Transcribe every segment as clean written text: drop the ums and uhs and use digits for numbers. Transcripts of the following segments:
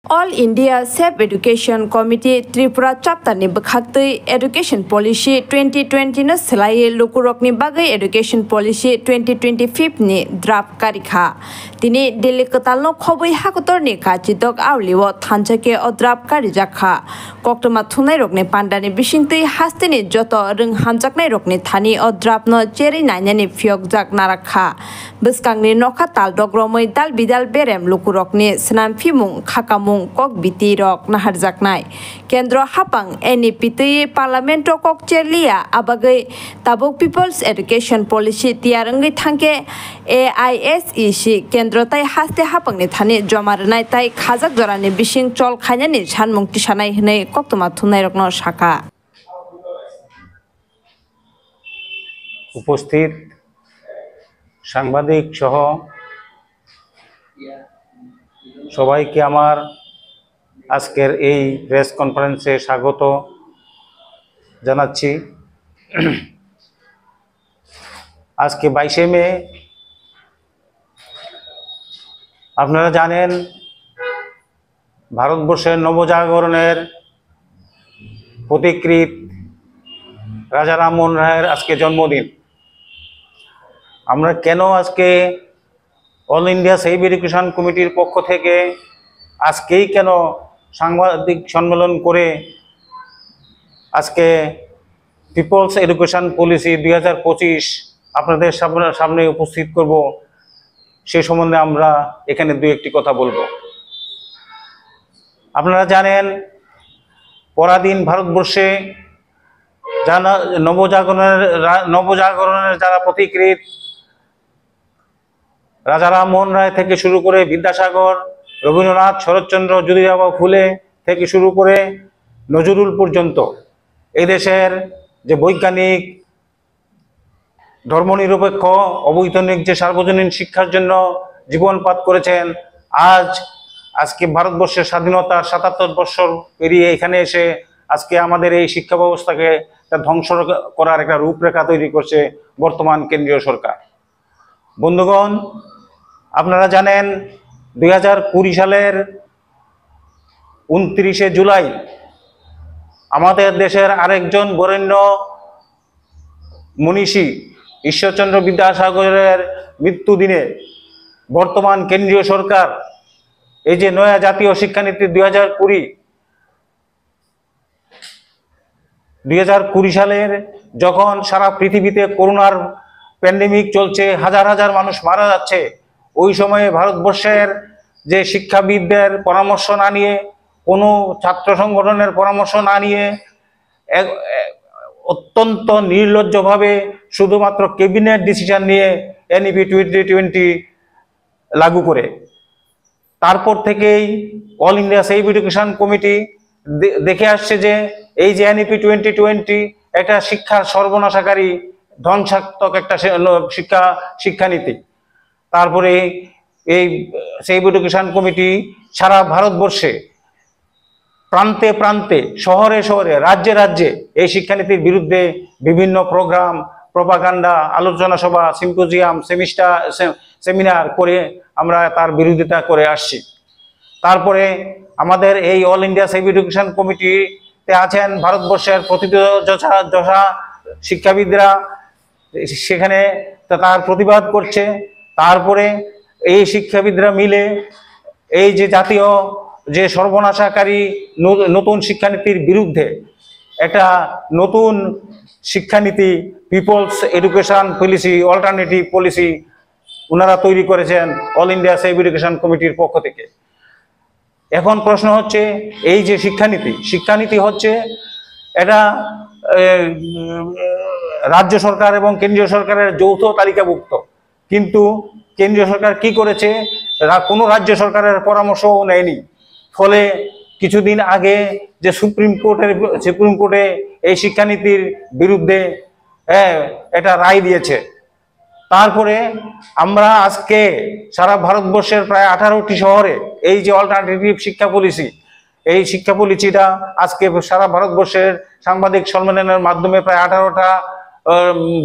All India Safe Education Committee Tripura chapter ni bakhaktui Education Policy 2020 na selai lukurok ni bagai Education Policy 2025 ni draft karikha tini Delhi katalno khobui hakotor ni kachidok awliwo thanjake o draft karijakha koktoma thunai rok ni pandani bisingtui hastini joto rung hamjaknai rok ni thani o draft no cheri nainani phiokjak narakha bwskangni nokha taldok romoi dal bidal berem lukurok ni snam phimung khakamung kok biti rok naharjaknai kendro hapang NEP parliament kok cherlia abagai tabuk People's Education Policy tiarangai thangke AISEC kendro tai haste hapang ni thani jomarnai tai khajak jorani bising chol khainani sanmung tisanai hnei koktoma thunai rok no shaka উপস্থিত সাংবাদিক সহ সবাইকে আমার আজকের এই press কনফারেন্সে স্বাগত জানাচ্ছি। আজকে 22 মে আপনারা জানেন ভারতবর্ষের নবজাগরণের প্রতিকৃত রাজা রামমোহন রায়ের আজকে জন্মদিন। আমরা কেন আজকে অল ইন্ডিয়া সেফ এডুকেশন কমিটির পক্ষ থেকে আজকেই কেন সাংবাদিক সম্মেলন করে আজকে পিপলস এডুকেশন পলিসি 2025 আপনাদের সামনে উপস্থিত করব, সে সম্বন্ধে আমরা এখানে দুই একটি কথা বলবো। আপনারা জানেন পরাধীন ভারতবর্ষে নবজাগরণের যারা প্রতিকৃত রাজা রামমোহন রায় থেকে শুরু করে বিদ্যাসাগর, রবীন্দ্রনাথ, শরৎচন্দ্র, জ্যোতিরাও ফুলে থেকে শুরু করে নজরুল পর্যন্ত এই দেশের যে বৈজ্ঞানিক, ধর্মনিরপেক্ষ, অবৈতনিক যে সার্বজনীন শিক্ষার জন্য জীবনপাত করেছেন, আজকে ভারতবর্ষের স্বাধীনতার 77 বছর পেরিয়ে এখানে এসে আজকে আমাদের এই শিক্ষা ব্যবস্থাকে ধ্বংস করার একটা রূপরেখা তৈরি করছে বর্তমান কেন্দ্রীয় সরকার। বন্ধুগণ, আপনারা জানেন 2020 সালের 29 জুলাই আমাদের দেশের আরেকজন বরেণ্য মনীষী ঈশ্বরচন্দ্র বিদ্যাসাগরের মৃত্যুদিনে বর্তমান কেন্দ্রীয় সরকার এই যে নয়া জাতীয় শিক্ষানীতি 2020 সালের যখন সারা পৃথিবীতে করোনার প্যান্ডেমিক চলছে, হাজার হাজার মানুষ মারা যাচ্ছে, ওই সময়ে ভারতবর্ষের যে শিক্ষাবিদদের পরামর্শ না নিয়ে, কোনো ছাত্র সংগঠনের পরামর্শ না নিয়ে অত্যন্ত নির্লজ্জভাবে শুধুমাত্র ক্যাবিনেট ডিসিশন নিয়ে NEP 2020 লাগু করে, তারপর থেকেই all India safe education committee দেখে আসছে যে এই যে NEP 2020 একটা শিক্ষার সর্বনাশাকারী, ধ্বংসাত্মক একটা শিক্ষানীতি। তারপরে এই সেফ এডুকেশন কমিটি সারা ভারতবর্ষে প্রান্তে প্রান্তে, শহরে শহরে, রাজ্যে রাজ্যে এই শিক্ষানীতির বিরুদ্ধে বিভিন্ন প্রোগ্রাম, প্রপাগান্ডা, আলোচনা সভা, সিম্পোজিয়াম, সেমিনার করে আমরা তার বিরোধিতা করে আসছি। তারপরে আমাদের এই অল ইন্ডিয়া সেফ এডুকেশন কমিটিতে আছেন ভারতবর্ষের প্রথিতযশা শিক্ষাবিদরা, সেখানে তার প্রতিবাদ করছে। তারপরে এই শিক্ষাবিদরা মিলে এই যে জাতীয় যে সর্বনাশাকারী নতুন শিক্ষানীতির বিরুদ্ধে একটা নতুন শিক্ষানীতি people's education policy, alternative policy ওনারা তৈরি করেছেন অল ইন্ডিয়া সেফ এডুকেশন কমিটির পক্ষ থেকে। এখন প্রশ্ন হচ্ছে, এই যে শিক্ষানীতি হচ্ছে এটা রাজ্য সরকার এবং কেন্দ্রীয় সরকারের যৌথ তালিকাভুক্ত, কিন্তু কেন্দ্রীয় সরকার কি করেছে, কোনো রাজ্য সরকারের পরামর্শও নেয়নি। ফলে কিছুদিন আগে যে সুপ্রিম কোর্টে এই শিক্ষানীতির বিরুদ্ধে এটা রায় দিয়েছে। তারপরে আমরা আজকে সারা ভারতবর্ষের প্রায় 18টি শহরে এই যে অল্টারনেটিভ শিক্ষা পলিসি, এই শিক্ষা পলিসিটা আজকে সারা ভারতবর্ষের সাংবাদিক সম্মেলনের মাধ্যমে প্রায় 18টা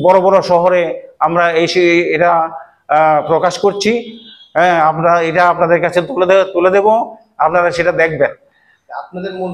বড় বড় শহরে আমরা এটা প্রকাশ করছি। আমরা এটা আপনাদের কাছে তুলে দেব। আপনারা সেটা দেখবেন। আপনাদের মূল